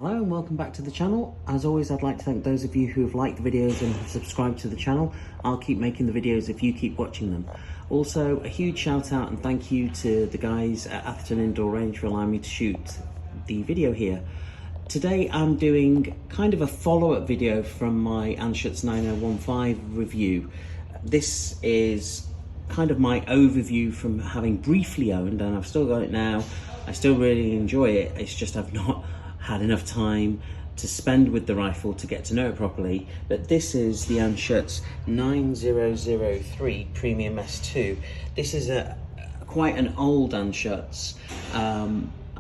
Hello and welcome back to the channel. As always, I'd like to thank those of you who have liked the videos and have subscribed to the channel. I'll keep making the videos if you keep watching them. Also, a huge shout out and thank you to the guys at Atherton Indoor Range for allowing me to shoot the video here. Today I'm doing kind of a follow-up video from my Anschutz 9015 review. This is kind of my overview from having briefly owned, and I've still got it now. I still really enjoy it. It's just I've not had enough time to spend with the rifle to get to know it properly. But this is the Anschutz 9003 Premium S2. This is quite an old Anschutz,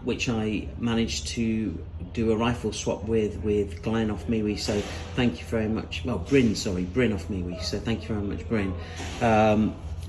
which I managed to do a rifle swap with Glenn off MeWe. So thank you very much. Well, Bryn off MeWe. So thank you very much, Bryn.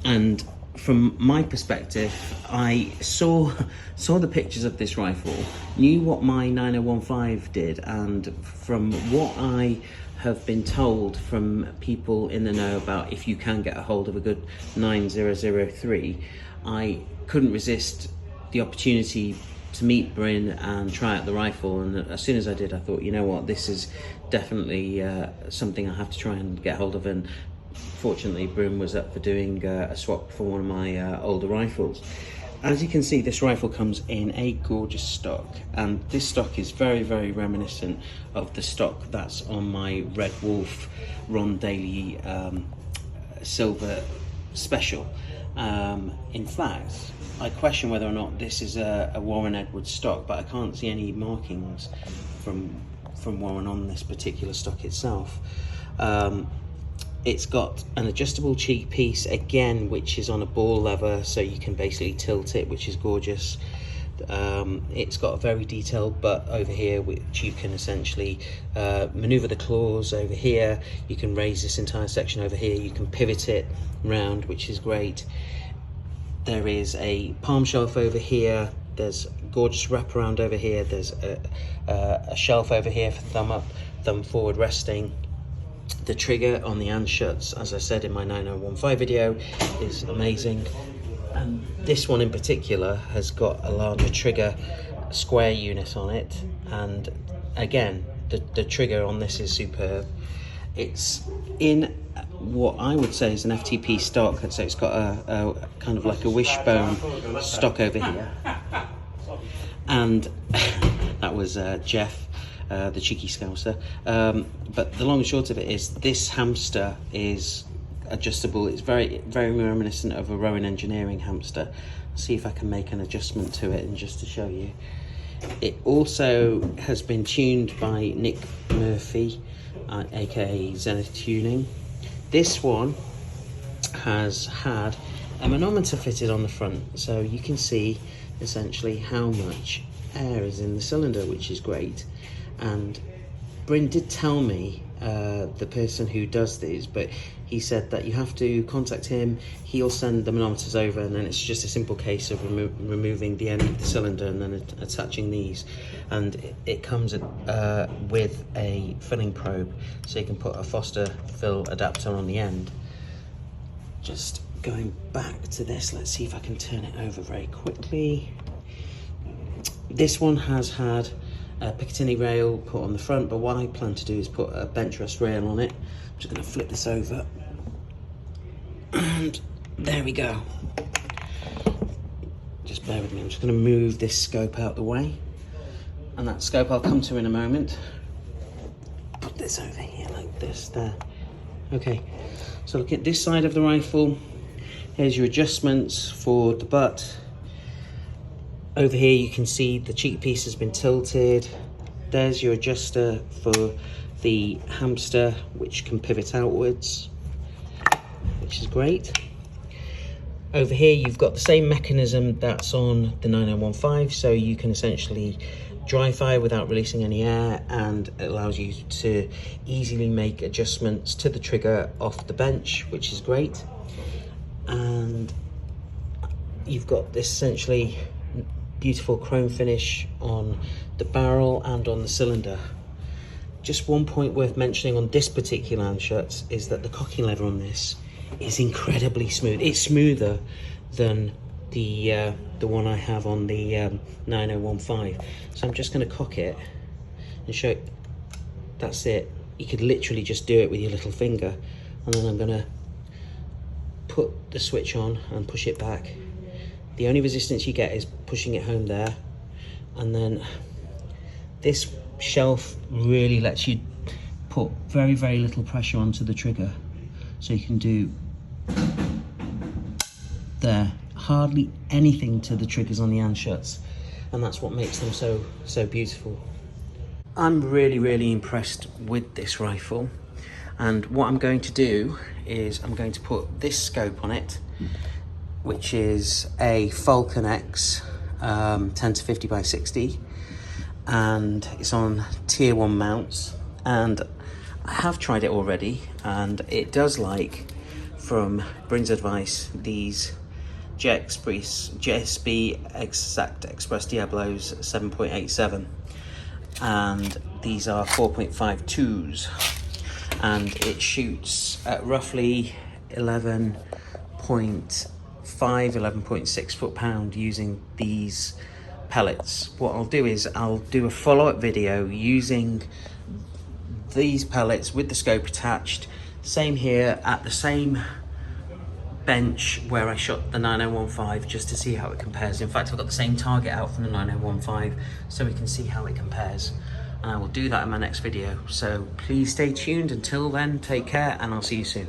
And from my perspective, I saw the pictures of this rifle, knew what my 9015 did, and from what I have been told from people in the know about if you can get a hold of a good 9003, I couldn't resist the opportunity to meet Bryn and try out the rifle. And as soon as I did, I thought, you know what, this is definitely something I have to try and get hold of. And fortunately, Bryn was up for doing a swap for one of my older rifles. As you can see, this rifle comes in a gorgeous stock, and this stock is very, very reminiscent of the stock that's on my Red Wolf Ron Daly silver special. In fact, I question whether or not this is a Warren Edwards stock, but I can't see any markings from Warren on this particular stock itself. It's got an adjustable cheek piece again, which is on a ball lever, so you can basically tilt it, which is gorgeous. It's got a very detailed butt over here, which you can essentially maneuver the claws over here. You can raise this entire section over here. You can pivot it round, which is great. There is a palm shelf over here. There's gorgeous wraparound over here. There's a shelf over here for thumb up, thumb forward resting. The trigger on the Anschutz, as I said in my 9015 video, is amazing, and this one in particular has got a larger trigger square unit on it, and again the trigger on this is superb. It's in what I would say is an FTP stock, so it's got a kind of like a wishbone stock over here, and that was Jeff, the cheeky scouser. But the long and short of it is this hamster is adjustable. It's very, very reminiscent of a Rowan Engineering hamster. I'll see if I can make an adjustment to it, and just to show you. It also has been tuned by Nick Murphy, aka Zenith Tuning. This one has had a manometer fitted on the front, so you can see essentially how much air is in the cylinder, which is great. And Bryn did tell me, the person who does these, but he said that you have to contact him, he'll send the manometers over, and then it's just a simple case of removing the end of the cylinder and then attaching these. And it comes with a filling probe, so you can put a Foster fill adapter on the end. Just going back to this, let's see if I can turn it over very quickly. This one has had a Picatinny rail put on the front, but what I plan to do is put a bench rest rail on it. I'm just going to flip this over, and there we go. Just bear with me, I'm just going to move this scope out the way, and that scope I'll come to in a moment. Put this over here like this, there. Okay, so look at this side of the rifle. Here's your adjustments for the butt. Over here you can see the cheek piece has been tilted. There's your adjuster for the hamster, which can pivot outwards, which is great. Over here you've got the same mechanism that's on the 9015, so you can essentially dry fire without releasing any air, and it allows you to easily make adjustments to the trigger off the bench, which is great. And you've got this essentially beautiful chrome finish on the barrel and on the cylinder. Just one point worth mentioning on this particular Anschutz is that the cocking lever on this is incredibly smooth. It's smoother than the one I have on the 9015. So I'm just going to cock it and show it. That's it. You could literally just do it with your little finger. And then I'm gonna put the switch on and push it back. The only resistance you get is pushing it home there. And then this shelf really lets you put very, very little pressure onto the trigger. So you can do there, hardly anything to the triggers on the Anschutz. And that's what makes them so beautiful. I'm really impressed with this rifle, and what I'm going to do is I'm going to put this scope on it, which is a Falcon X 10 to 50 by 60, and it's on tier 1 mounts, and I have tried it already, and it does like, from Bryn's advice, these GSB Exact Express Diablos 7.87, and these are 4.52s, and it shoots at roughly 11.6 foot-pound using these pellets. What I'll do is I'll do a follow-up video using these pellets with the scope attached, same here at the same bench where I shot the 9015, just to see how it compares. In fact, I've got the same target out from the 9015 so we can see how it compares, and I will do that in my next video. So please stay tuned. Until then, take care, and I'll see you soon.